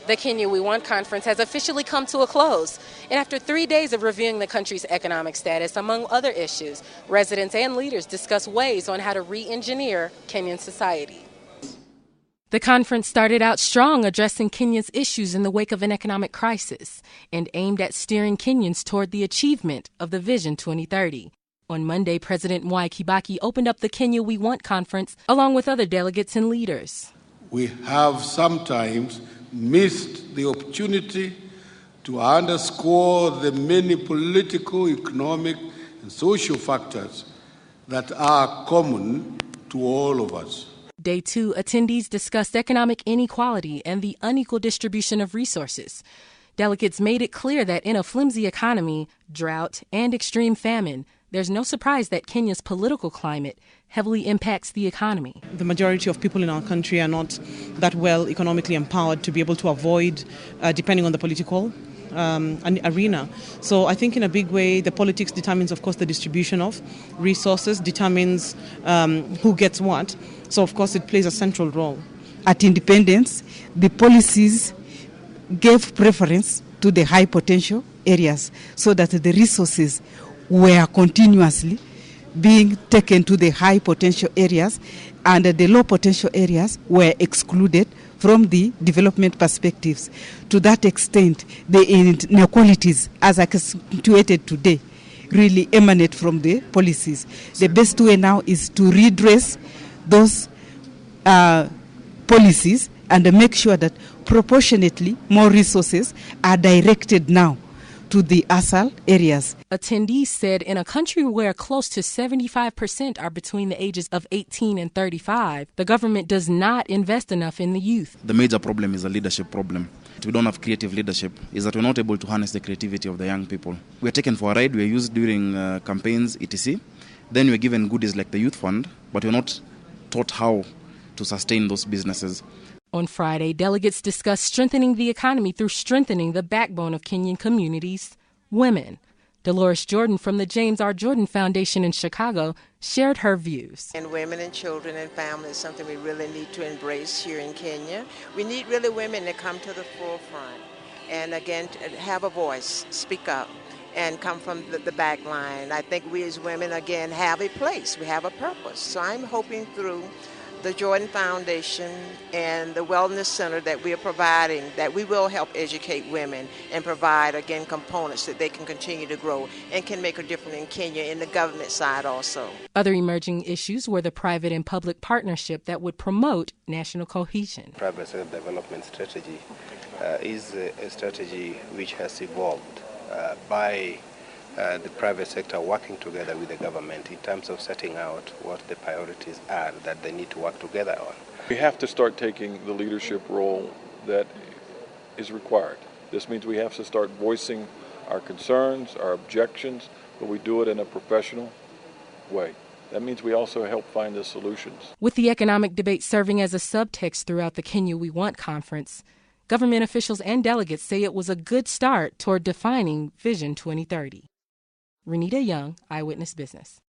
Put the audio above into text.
The Kenya We Want conference has officially come to a close. And after 3 days of reviewing the country's economic status, among other issues, residents and leaders discuss ways on how to re-engineer Kenyan society. The conference started out strong, addressing Kenya's issues in the wake of an economic crisis and aimed at steering Kenyans toward the achievement of the Vision 2030. On Monday, President MWAI KIBAKI opened up the Kenya We Want conference along with other delegates and leaders. We have sometimes missed the opportunity to underscore the many political, economic, and social factors that are common to all of us. Day 2, attendees discussed economic inequality and the unequal distribution of resources. Delegates made it clear that in a flimsy economy, drought, and extreme famine, there's no surprise that Kenya's political climate heavily impacts the economy. The majority of people in our country are not that well economically empowered to be able to avoid depending on the political arena. So I think in a big way, the politics determines, of course, the distribution of resources, determines who gets what. So, of course, it plays a central role. At independence, the policies gave preference to the high potential areas so that the resources were continuously being taken to the high potential areas, and the low potential areas were excluded from the development perspectives. To that extent, the inequalities as accentuated today really emanate from the policies. The best way now is to redress those policies and make sure that proportionately more resources are directed now to the ASAL areas. Attendees said in a country where close to 75% are between the ages of 18 and 35, the government does not invest enough in the youth. The major problem is a leadership problem. We don't have creative leadership, is that we're not able to harness the creativity of the young people. We're taken for a ride, we're used during campaigns, etc. Then we're given goodies like the youth fund, but we're not taught how to sustain those businesses. On Friday, delegates discussed strengthening the economy through strengthening the backbone of Kenyan communities, women. DELORIS Jordan from the James R. Jordan Foundation in Chicago shared her views. And women and children and families is something we really need to embrace here in Kenya. We need really women to come to the forefront and, again, to have a voice, speak up, and come from the back line. I think we as women, again, have a place. We have a purpose. So I'm hoping through the Jordan Foundation and the Wellness Center that we are providing, that we will help educate women and provide, again, components that they can continue to grow and can make a difference in Kenya in the government side also. Other emerging issues were the private and public partnership that would promote national cohesion. Private sector development strategy is a strategy which has evolved by the private sector working together with the government in terms of setting out what the priorities are that they need to work together on. We have to start taking the leadership role that is required. This means we have to start voicing our concerns, our objections, but we do it in a professional way. That means we also help find the solutions. With the economic debate serving as a subtext throughout the Kenya We Want conference, government officials and delegates say it was a good start toward defining Vision 2030. Renita Young, Eyewitness Business.